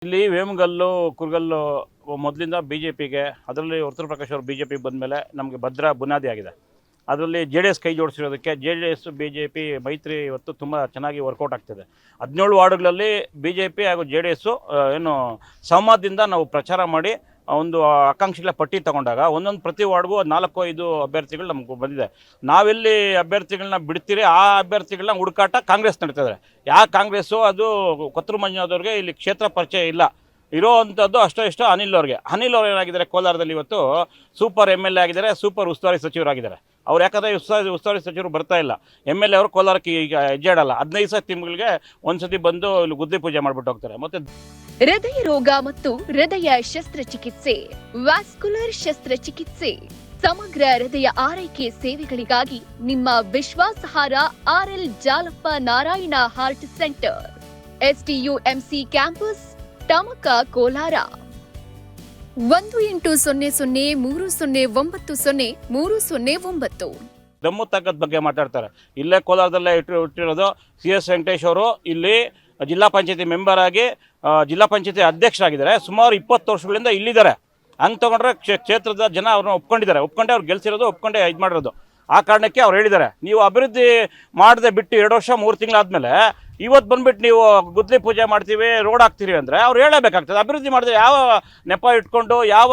ಇಲ್ಲಿ ವೇಮಗಲ್ಲು ಕುರ್ಗಲ್ಲು ಮೊದಲಿಂದ ಬಿಜೆಪಿಗೆ, ಅದರಲ್ಲಿ ವರ್ತೂರು ಪ್ರಕಾಶ್ ಅವರು ಬಿಜೆಪಿಗೆ ಬಂದಮೇಲೆ ನಮಗೆ ಭದ್ರ ಬುನಾದಿ ಆಗಿದೆ. ಅದರಲ್ಲಿ ಜೆಡಿಎಸ್ ಕೈ ಜೋಡಿಸಿರೋದಕ್ಕೆ ಜೆಡಿಎಸ್ ಬಿಜೆಪಿ ಮೈತ್ರಿ ಇವತ್ತು ತುಂಬ ಚೆನ್ನಾಗಿ ವರ್ಕೌಟ್ ಆಗ್ತಿದೆ. 17 ವಾರ್ಡ್ಗಳಲ್ಲಿ ಬಿಜೆಪಿ ಹಾಗೂ ಜೆಡಿಎಸ್ ಏನು ಸಂವಾದದಿಂದ ನಾವು ಪ್ರಚಾರ ಮಾಡಿ ಒಂದು ಆಕಾಂಕ್ಷಿಗಳ ಪಟ್ಟಿ ತಗೊಂಡಾಗ ಒಂದೊಂದು ಪ್ರತಿ ವಾರ್ಡ್ಗೂ 4-5 ಅಭ್ಯರ್ಥಿಗಳು ನಮಗೆ ಬಂದಿದೆ. ನಾವೆಲ್ಲಿ ಅಭ್ಯರ್ಥಿಗಳನ್ನ ಬಿಡ್ತೀರಿ ಆ ಅಭ್ಯರ್ಥಿಗಳನ್ನ ಹುಡುಕಾಟ ಕಾಂಗ್ರೆಸ್ ನಡೀತಿದ್ದಾರೆ. ಕಾಂಗ್ರೆಸ್ಸು ಅದು ಕೊತ್ತೂರು ಮಂಜುನಾಥವ್ರಿಗೆ ಇಲ್ಲಿ ಕ್ಷೇತ್ರ ಪರಿಚಯ ಇಲ್ಲ. ಇರೋವಂಥದ್ದು ಅಷ್ಟೋ ಅನಿಲ್ ಅವ್ರು ಏನಾಗಿದ್ದಾರೆ, ಕೋಲಾರದಲ್ಲಿ ಇವತ್ತು ಸೂಪರ್ MLA ಆಗಿದ್ದಾರೆ, ಸೂಪರ್ ಉಸ್ತುವಾರಿ ಸಚಿವರಾಗಿದ್ದಾರೆ. ಅವ್ರು ಯಾಕಂದರೆ ಉಸ್ತುವಾರಿ ಸಚಿವರು ಬರ್ತಾ ಇಲ್ಲ. MLA ಅವರು ಕೋಲಾರಕ್ಕೆ ಈಗ ಹೆಜ್ಜೆ ಇಡಲ್ಲ. 15 ತಿಂಗಳಿಗೆ ಒಂದ್ಸತಿ ಬಂದು ಇಲ್ಲಿ ಗುದ್ದಿ ಪೂಜೆ ಮಾಡಿಬಿಟ್ಟು ಹೋಗ್ತಾರೆ. ಮತ್ತೆ ಹೃದಯ ರೋಗ ಮತ್ತು ಹೃದಯ ಶಸ್ತ್ರಚಿಕಿತ್ಸೆ, ವ್ಯಾಸ್ಕುಲರ್ ಶಸ್ತ್ರಚಿಕಿತ್ಸೆ, ಸಮಗ್ರ ಹೃದಯ ಆರೈಕೆ ಸೇವೆಗಳಿಗಾಗಿ ನಿಮ್ಮ ವಿಶ್ವಾಸಾರ್ಹ RL Jalappa Narayana heart centre, STUMC campus, Tamaka, Kolar. 180030090309. ದಮ್ಮು ತಾಕತ್ ಬಗ್ಗೆ ಮಾತಾಡ್ತಾರೆ. ಇಲ್ಲೇ ಕೋಲಾರದಲ್ಲೇ ಇಟ್ಟಿರೋದು CS ವೆಂಕಟೇಶ್ ಅವರು ಇಲ್ಲಿ ಜಿಲ್ಲಾ ಪಂಚಾಯತಿ ಮೆಂಬರ್ ಆಗಿ ಜಿಲ್ಲಾ ಪಂಚಾಯತಿ ಅಧ್ಯಕ್ಷರಾಗಿದ್ದಾರೆ. ಸುಮಾರು 20 ವರ್ಷಗಳಿಂದ ಇಲ್ಲಿದ್ದಾರೆ. ಹಂಗೆ ತೊಗೊಂಡ್ರೆ ಕ್ಷೇತ್ರದ ಜನ ಅವ್ರನ್ನ ಒಪ್ಕೊಂಡೇ ಅವ್ರು ಗೆಲ್ಸಿರೋದು, ಒಪ್ಕೊಂಡೇ ಇದು ಮಾಡಿರೋದು. ಆ ಕಾರಣಕ್ಕೆ ಅವ್ರು ಹೇಳಿದ್ದಾರೆ, ನೀವು ಅಭಿವೃದ್ಧಿ ಮಾಡದೆ ಬಿಟ್ಟು 2 ವರ್ಷ 3 ತಿಂಗಳಾದಮೇಲೆ ಇವತ್ತು ಬಂದುಬಿಟ್ಟು ನೀವು ಗುದ್ಲಿ ಪೂಜೆ ಮಾಡ್ತೀವಿ, ರೋಡ್ ಹಾಕ್ತೀರಿ ಅಂದರೆ ಅವ್ರು ಹೇಳಬೇಕಾಗ್ತದೆ. ಅಭಿವೃದ್ಧಿ ಮಾಡಿದ್ರೆ ಯಾವ ನೆಪ ಇಟ್ಕೊಂಡು ಯಾವ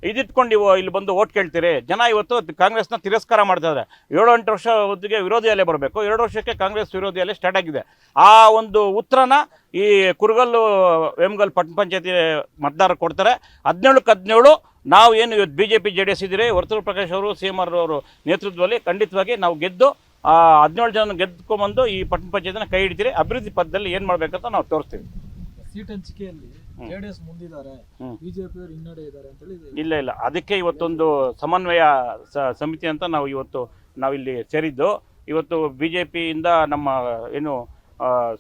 ಇದಿಟ್ಕೊಂಡು ನೀವು ಇಲ್ಲಿ ಬಂದು ಓಟ್ ಕೇಳ್ತೀರಿ? ಜನ ಇವತ್ತು ಕಾಂಗ್ರೆಸ್ನ ತಿರಸ್ಕಾರ ಮಾಡ್ತಾಯಿದ್ದಾರೆ. 7-8 ವರ್ಷ ಹೊತ್ತಿಗೆ ವಿರೋಧಿಯಲ್ಲೇ ಬರಬೇಕು, 2 ವರ್ಷಕ್ಕೆ ಕಾಂಗ್ರೆಸ್ ವಿರೋಧಿಯಲ್ಲೇ ಸ್ಟಾರ್ಟ್ ಆಗಿದೆ. ಆ ಒಂದು ಉತ್ತರನ ಈ ಕುರ್ಗಲ್ಲು ವೇಮಗಲ್ ಪಟ್ಟಣ ಪಂಚಾಯತಿ ಮತದಾರರು ಕೊಡ್ತಾರೆ. 17-17 ನಾವು ಏನು ಇವತ್ತು BJP JDS ಇದ್ದೀರಿ, ವರ್ತೂರು ಪ್ರಕಾಶ್ ಅವರು CM ಅವರು ನೇತೃತ್ವದಲ್ಲಿ ಖಂಡಿತವಾಗಿ ನಾವು ಗೆದ್ದು 17 ಜನ ಗೆದ್ಕೊಂಡ್ಬಂದು ಈ ಪಟ್ಟಣ ಪಂಚಾಯತಿನ ಕೈ ಹಿಡಿತೀರಿ. ಅಭಿವೃದ್ಧಿ ಪಥದಲ್ಲಿ ಏನು ಮಾಡಬೇಕಂತ ನಾವು ತೋರಿಸ್ತೀವಿ. ಸೀಟ್ ಹಂಚಿಕೆಯಲ್ಲಿ JDS ಮುಂದಿದ್ದಾರೆ, BJP ಅವರು ಹಿನ್ನಡೆ ಇದ್ದಾರೆ ಅಂತ ಹೇಳಿ ಇಲ್ಲ ಅದಕ್ಕೆ ಇವತ್ತೊಂದು ಸಮನ್ವಯ ಸಮಿತಿ ಅಂತ ನಾವಿಲ್ಲಿ ಸೇರಿದ್ದು. ಇವತ್ತು BJPಯಿಂದ ನಮ್ಮ ಏನು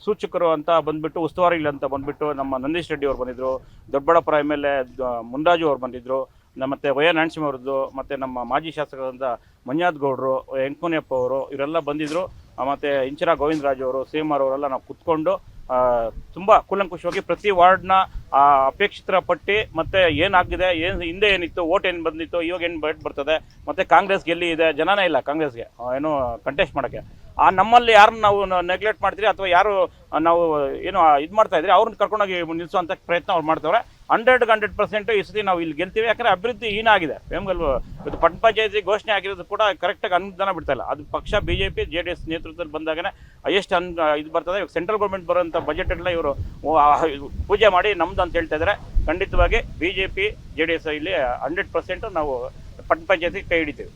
ಸೂಚಕರು ಅಂತ ಬಂದುಬಿಟ್ಟು, ಉಸ್ತುವಾರಿಗಳು ಅಂತ ಬಂದುಬಿಟ್ಟು ನಮ್ಮ ನಂದೀಶ್ ರೆಡ್ಡಿ ಅವ್ರು ಬಂದಿದ್ದರು, ದೊಡ್ಡಬಳ್ಳಾಪುರ MLA ಮುನ್ರಾಜು ಅವ್ರು ಬಂದಿದ್ದರು, ಮತ್ತು ವೈ ನರಸಿಂಹ ಅವ್ರದ್ದು, ಮತ್ತು ನಮ್ಮ ಮಾಜಿ ಶಾಸಕರಾದ ಮಂಜುನಾಥ್ ಗೌಡರು, ಎಂಕುನಿಯಪ್ಪ ಅವರು, ಇವರೆಲ್ಲ ಬಂದಿದ್ದರು. ಮತ್ತು ಇಂಚರ ಗೋವಿಂದರಾಜು ಅವರು, CM ಅವರೆಲ್ಲ ನಾವು ಕುತ್ಕೊಂಡು ತುಂಬ ಕೂಲಂಕುಷವಾಗಿ ಪ್ರತಿ ವಾರ್ಡ್ನ ಅಪೇಕ್ಷಿತರ ಪಟ್ಟಿ ಮತ್ತು ಏನಾಗಿದೆ, ಹಿಂದೆ ಏನಿತ್ತು, ಓಟ್ ಏನು ಬಂದಿತ್ತು, ಇವಾಗ ಏನು ಬರ್ತದೆ, ಮತ್ತು ಕಾಂಗ್ರೆಸ್ಗೆ ಎಲ್ಲಿ ಇದೆ, ಜನನೇ ಇಲ್ಲ ಕಾಂಗ್ರೆಸ್ಗೆ ಏನು ಕಂಟೆಸ್ಟ್ ಮಾಡೋಕ್ಕೆ. ನಮ್ಮಲ್ಲಿ ಯಾರನ್ನ ನಾವು ನೆಗ್ಲೆಕ್ಟ್ ಮಾಡ್ತೀರಿ ಅಥವಾ ಯಾರು ನಾವು ಏನು ಇದು ಮಾಡ್ತಾಯಿದ್ರಿ ಅವ್ರನ್ನ ಕರ್ಕೊಂಡೋಗಿ ನಿಲ್ಲಿಸುವಂಥ ಪ್ರಯತ್ನ ಅವ್ರು ಮಾಡ್ತವ್ರೆ. 100% ಈ ಸತಿ ನಾವು ಇಲ್ಲಿ ಗೆಲ್ತೀವಿ. ಯಾಕಂದರೆ ಅಭಿವೃದ್ಧಿ ಏನಾಗಿದೆ, ವೇಮಗಲ್ ಇವತ್ತು ಪಟ್ಟಣ ಪಂಚಾಯತಿ ಘೋಷಣೆ ಆಗಿರೋದು ಕೂಡ ಕರೆಕ್ಟಾಗಿ ಅನುದಾನ ಬಿಡ್ತಾಯಿಲ್ಲ. ಅದು ಪಕ್ಷ BJP JDS ನೇತೃತ್ವದಲ್ಲಿ ಬಂದಾಗನೇ ಎಷ್ಟು ಇದು ಬರ್ತದೆ. ಇವಾಗ ಸೆಂಟ್ರಲ್ ಗೌರ್ಮೆಂಟ್ ಬರೋಂಥ ಬಜೆಟ್ ಎಲ್ಲ ಇವರು ಪೂಜೆ ಮಾಡಿ ನಮ್ದು ಅಂತ ಹೇಳ್ತಾ ಇದ್ದಾರೆ. ಖಂಡಿತವಾಗಿ BJP JDS ಇಲ್ಲಿ 100% ನಾವು ಪಟ್ಟಣ ಪಂಚಾಯತಿ ಕೈ ಹಿಡಿತೀವಿ.